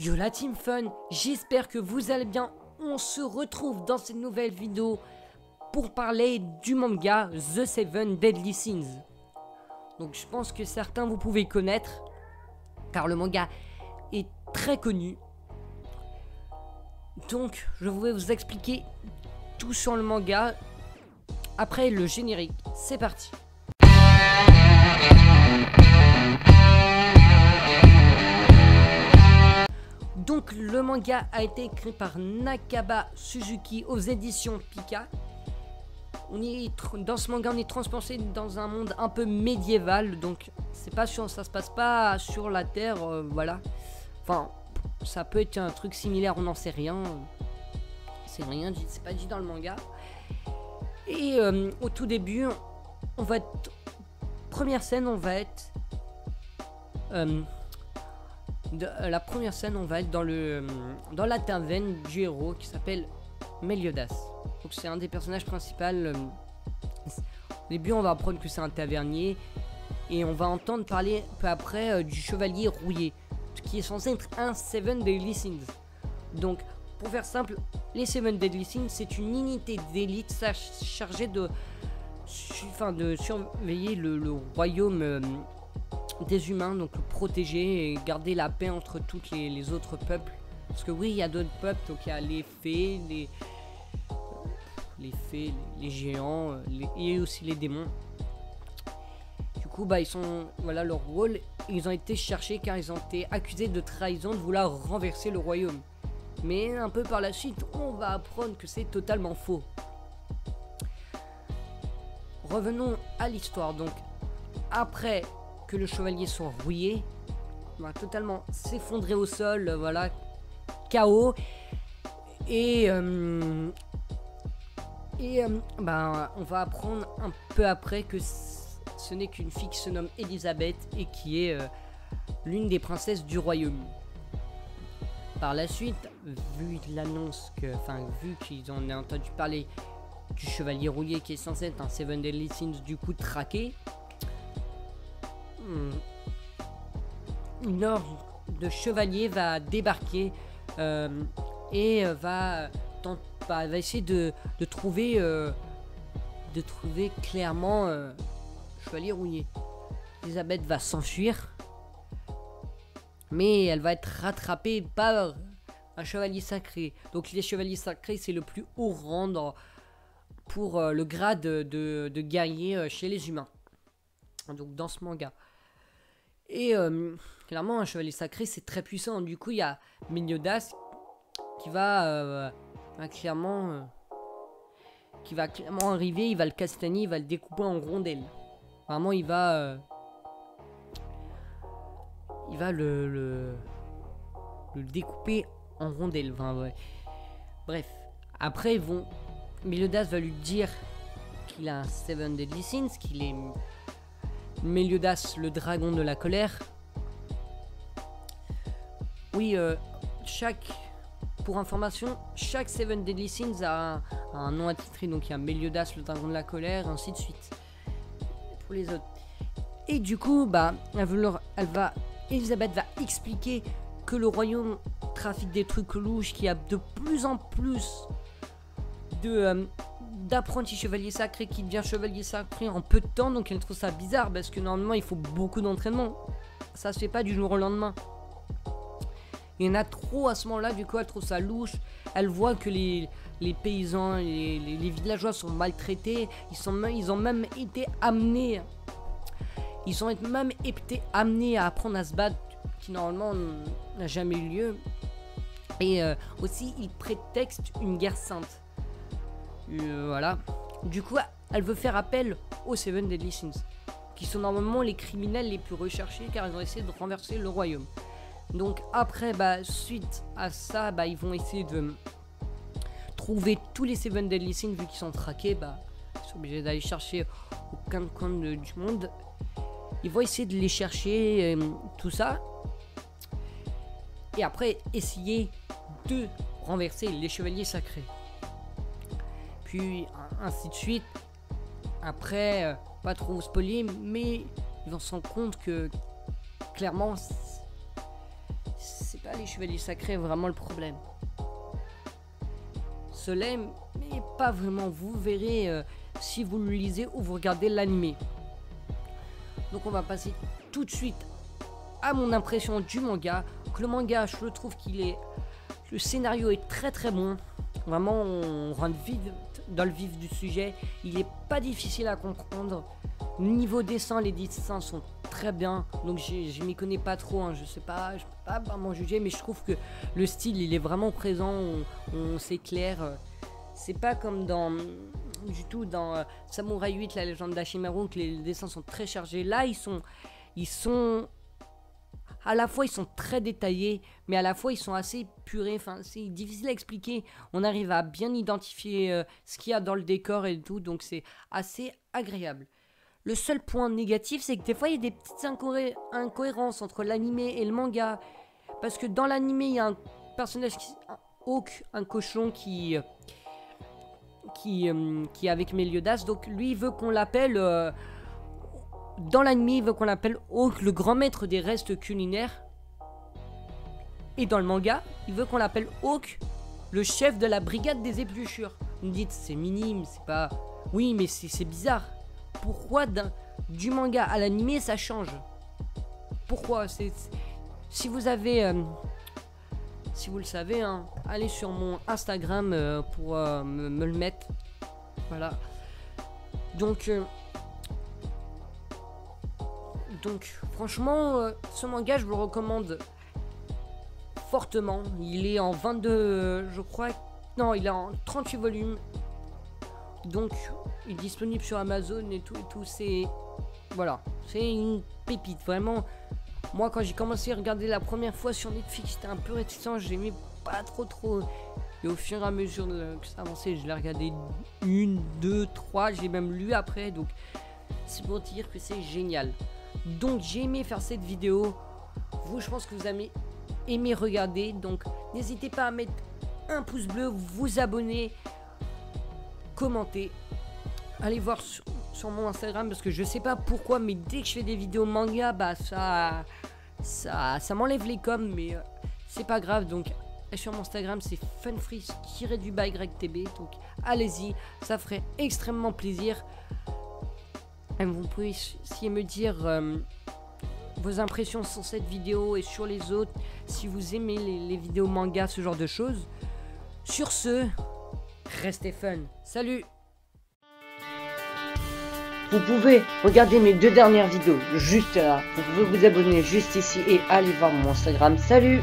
Yo la team fun, j'espère que vous allez bien. On se retrouve dans cette nouvelle vidéo pour parler du manga The Seven Deadly Sins. Donc je pense que certains vous pouvez connaître car le manga est très connu. Donc je vais vous expliquer tout sur le manga après le générique. C'est parti. Donc le manga a été écrit par Nakaba Suzuki aux éditions Pika. Dans ce manga on est transporté dans un monde un peu médiéval, donc ça se passe pas sur la terre, voilà. Enfin, ça peut être un truc similaire, on n'en sait rien. C'est pas dit dans le manga. Et au tout début, on va être... Première scène, on va être... la première scène, on va être dans la taverne du héros qui s'appelle Meliodas. Donc c'est un des personnages principaux. Au début, on va apprendre que c'est un tavernier et on va entendre parler peu après du chevalier rouillé, qui est censé être un Seven Deadly Sins. Donc, pour faire simple, les Seven Deadly Sins, c'est une unité d'élite chargée de surveiller le royaume des humains, donc le protéger et garder la paix entre toutes les autres peuples. Parce que oui, il y a d'autres peuples, donc il y a les fées, les géants, et aussi les démons. Du coup, ils sont, voilà leur rôle. Ils ont été cherchés car ils ont été accusés de trahison, de vouloir renverser le royaume. Mais un peu par la suite, on va apprendre que c'est totalement faux. Revenons à l'histoire. Donc, après que le chevalier soit rouillé, on va totalement s'effondrer au sol, voilà, KO. Et on va apprendre un peu après que ce n'est qu'une fille qui se nomme Elisabeth et qui est l'une des princesses du royaume. Par la suite, vu qu'ils en ont entendu parler du chevalier rouillé qui est censé être un Seven Deadly Sins, du coup traqué, une ordre de chevalier va débarquer et va essayer de trouver clairement chevalier rouillé. Elisabeth va s'enfuir, mais elle va être rattrapée par un chevalier sacré. Donc les chevaliers sacrés, c'est le plus haut rang pour le grade de guerrier chez les humains. Donc dans ce manga. Et clairement un chevalier sacré c'est très puissant. Du coup il y a Meliodas qui va clairement arriver, il va le castagner, il va le découper en rondelles. Vraiment il va le découper en rondelles. Enfin, ouais. Bref, après Meliodas va lui dire qu'il a un Seven Deadly Sins, qu'il est Meliodas, le dragon de la colère. Oui, pour information, chaque Seven Deadly Sins a un nom attitré. Donc il y a Meliodas, le dragon de la colère, ainsi de suite. Pour les autres. Et du coup, Elisabeth va expliquer que le royaume trafique des trucs louches, qu'il y a de plus en plus d'apprentis chevaliers sacrés qui devient chevalier sacré en peu de temps. Donc elle trouve ça bizarre parce que normalement il faut beaucoup d'entraînement, ça se fait pas du jour au lendemain. Il y en a trop à ce moment là, du coup elle trouve ça louche. Elle voit que les paysans, les villageois sont maltraités. Ils ont même été amenés à apprendre à se battre, qui normalement n'a jamais eu lieu. Et aussi ils prétextent une guerre sainte. Voilà. Du coup, elle veut faire appel aux Seven Deadly Sins, qui sont normalement les criminels les plus recherchés car ils ont essayé de renverser le royaume. Donc après, suite à ça, ils vont essayer de trouver tous les Seven Deadly Sins vu qu'ils sont traqués. Ils sont obligés d'aller chercher au coin du monde. Ils vont essayer de les chercher, tout ça. Et après, essayer de renverser les chevaliers sacrés. Puis ainsi de suite. Après, pas trop spoiler, mais ils vont se rendre compte que clairement pas les chevaliers sacrés vraiment le problème. Soleil, mais pas vraiment. Vous verrez si vous le lisez ou vous regardez l'animé. Donc on va passer tout de suite à mon impression du manga. Donc, le manga, je le trouve qu'il est... Le scénario est très très bon. Vraiment, on rentre vite dans le vif du sujet. Il est pas difficile à comprendre. Niveau dessin, les dessins sont très bien. Donc je m'y connais pas trop. Hein. Je peux pas vraiment juger, mais je trouve que le style, il est vraiment présent. On s'éclaire. C'est pas comme dans Samurai 8, la légende d'Hachimaru, que les dessins sont très chargés. Là, ils sont à la fois ils sont très détaillés, mais à la fois ils sont assez épurés. Enfin, c'est difficile à expliquer. On arrive à bien identifier ce qu'il y a dans le décor et tout, donc c'est assez agréable. Le seul point négatif, c'est que des fois il y a des petites incohérences entre l'animé et le manga, parce que dans l'animé il y a un personnage un cochon qui est avec Meliodas, donc lui il veut qu'on l'appelle dans l'anime, il veut qu'on l'appelle Hawk, le grand maître des restes culinaires. Et dans le manga, il veut qu'on l'appelle Hawk, le chef de la brigade des épluchures. Vous me dites, c'est minime, c'est pas... Oui, mais c'est bizarre. Pourquoi du manga à l'anime, ça change? Pourquoi? Si vous avez... si vous le savez, hein, allez sur mon Instagram pour me le mettre. Voilà. Donc franchement, ce manga, je vous le recommande fortement. Il est en 22, je crois. Non, il est en 38 volumes. Donc, il est disponible sur Amazon et tout. C'est... Voilà. C'est une pépite, vraiment. Moi, quand j'ai commencé à regarder la première fois sur Netflix, j'étais un peu réticent. J'aimais pas trop. Et au fur et à mesure que ça avançait, je l'ai regardé 1, 2, 3. J'ai même lu après. Donc, c'est pour dire que c'est génial. Donc j'ai aimé faire cette vidéo. Vous, je pense que vous avez aimé regarder. Donc n'hésitez pas à mettre un pouce bleu, vous abonner, commenter. Allez voir sur mon Instagram, parce que je sais pas pourquoi, mais dès que je fais des vidéos manga, bah ça m'enlève les coms, mais c'est pas grave. Donc sur mon Instagram, c'est funfreeze-YTB. Donc allez-y, ça ferait extrêmement plaisir. Vous pouvez aussi me dire vos impressions sur cette vidéo et sur les autres, si vous aimez les vidéos manga, ce genre de choses. Sur ce, restez fun. Salut! Vous pouvez regarder mes 2 dernières vidéos juste là. Vous pouvez vous abonner juste ici et aller voir mon Instagram. Salut!